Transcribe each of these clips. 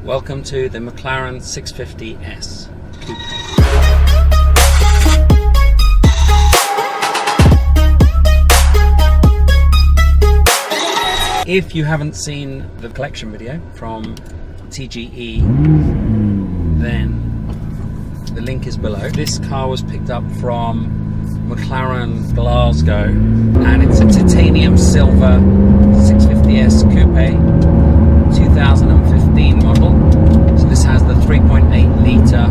Welcome to the Mclaren 650S Coupe. If you haven't seen the collection video from TGE, then the link is below. This car was picked up from McLaren Glasgow, and it's a titanium silver 650S Coupe, 2015 model. So this has the 3.8 litre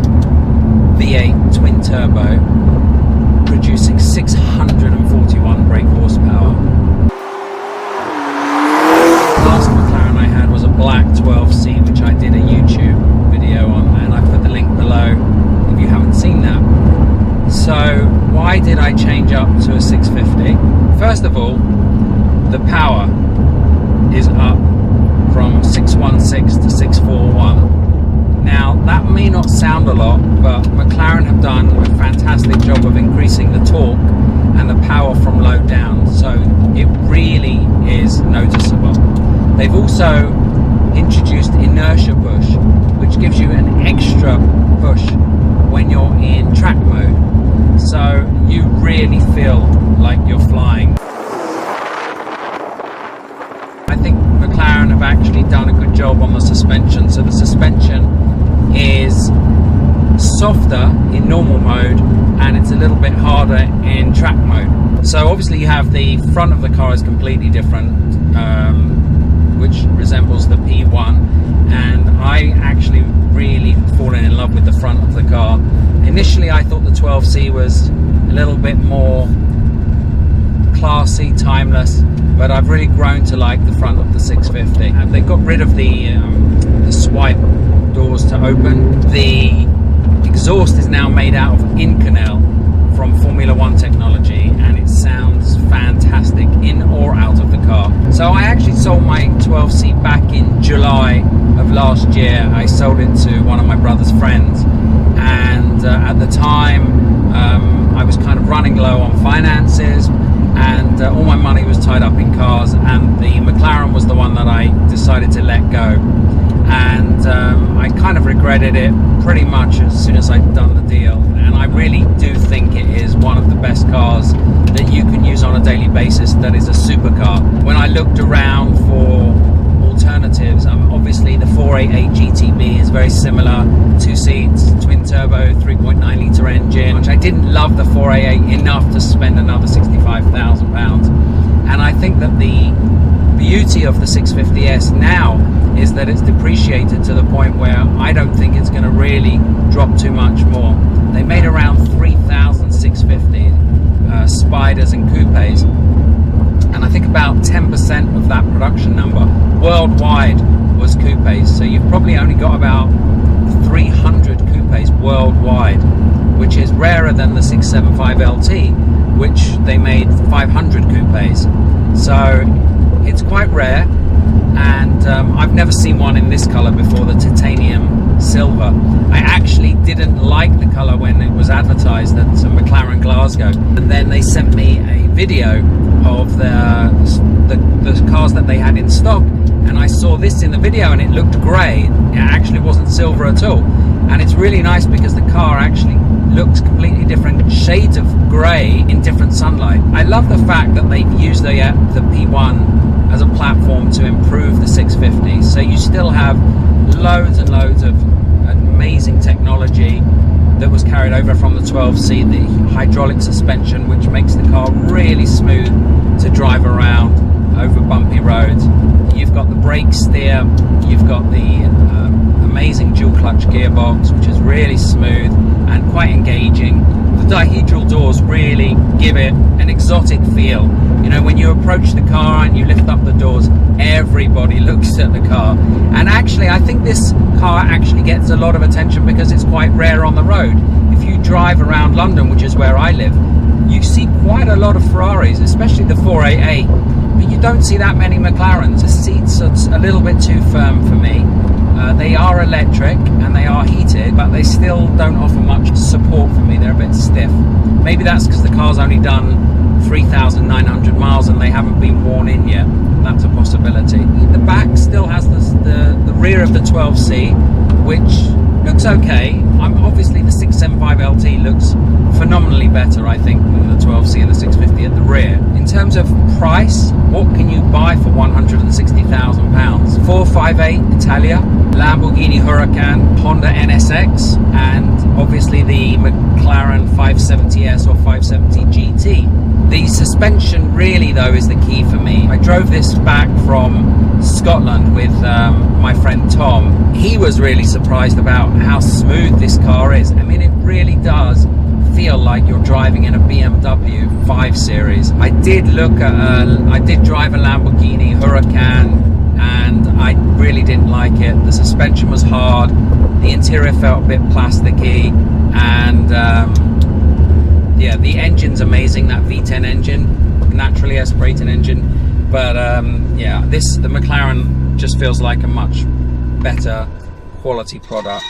V8 twin turbo, producing 641 brake horsepower. Last McLaren I had was a black 12C, which I did a YouTube video on, and I put the link below if you haven't seen that. So why did I change up to a 650? First of all, the power is up from 616 to 641. Now that may not sound a lot, but McLaren have done a fantastic job of increasing the torque and the power from low down, so it really is noticeable. They've also introduced inertia push, which gives you an extra push when you're in track mode, so you really feel like you're flying. I think McLaren have actually done a good job on the suspension. So the suspension is softer in normal mode and it's a little bit harder in track mode. So obviously you have the front of the car is completely different, which resembles the P1, and I actually really fallen in love with the front of the car. Initially I thought the 12C was a little bit more classy, timeless, but I've really grown to like the front of the 650. They got rid of the swipe doors to open. The exhaust is now made out of Inconel from Formula One technology, and it sounds fantastic in or out of the car. So I actually sold my 12C back in July of last year. I sold it to one of my brother's friends, and at the time I was kind of running low on finances, and all my money was tied up in cars, and the McLaren was the one that I decided to let go. And I kind of regretted it pretty much as soon as I'd done the deal, and I really do think it is one of the best cars that you can use on a daily basis that is a supercar. When I looked around for alternatives, obviously the 488 GTB is very similar, 2 seats, twin turbo, 3.9 litre engine, which I didn't love the 488 enough to spend another £65,000. And I think that the beauty of the 650S now is that it's depreciated to the point where I don't think it's going to really drop too much more. They made around 3,000 650 Spiders and Coupes, and I think about 10% of that production number worldwide was Coupes. So you've probably only got about 300 Coupes worldwide, which is rarer than the 675 LT, which they made 500 Coupes. So it's quite rare, and I've never seen one in this color before, the titanium silver. I actually didn't like the color when it was advertised at McLaren Glasgow, and then they sent me a video of the cars that they had in stock, and I saw this in the video and it looked grey. It actually wasn't silver at all, and it's really nice because the car actually looks completely different shades of grey in different sunlight. I love the fact that they've used the P1 as a platform to improve the 650, so you still have loads and loads of amazing technology that was carried over from the 12C, the hydraulic suspension, which makes the car really smooth to drive around over bumpy roads. You've got the brake steer, you've got the amazing dual clutch gearbox, which is really smooth and quite engaging. The dihedral doors really give it an exotic feel. You know, when you approach the car and you lift up the doors, everybody looks at the car. And actually, I think this car actually gets a lot of attention because it's quite rare on the road. If you drive around London, which is where I live, you see quite a lot of Ferraris, especially the 488, but you don't see that many McLarens. The seats are a little bit too firm for me. They are electric and they are they still don't offer much support for me. They're a bit stiff. Maybe that's because the car's only done 3,900 miles and they haven't been worn in yet. That's a possibility. The back still has the rear of the 12C, which looks okay. Obviously the 675 LT looks phenomenally better, I think, than the 12C and the 650 at the rear. In terms of price, what can you buy for £160,000? 458 Italia, Lamborghini Huracan, Honda NSX, and obviously the Mclaren 570S or 570 GT. The suspension really, though, is the key for me. I drove this back from Scotland with my friend Tom. He was really surprised about how smooth this car is. I mean, it really does feel like you're driving in a BMW 5 Series. I did drive a Lamborghini Huracan and I really didn't like it. The suspension was hard, the interior felt a bit plasticky, and yeah, the engine's amazing, that V10 engine, naturally aspirated engine, but yeah, the McLaren just feels like a much better quality product.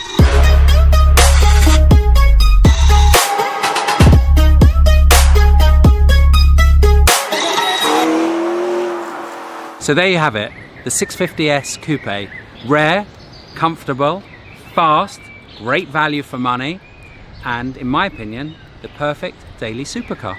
So there you have it, the 650S Coupe. Rare, comfortable, fast, great value for money, and in my opinion, the perfect daily supercar.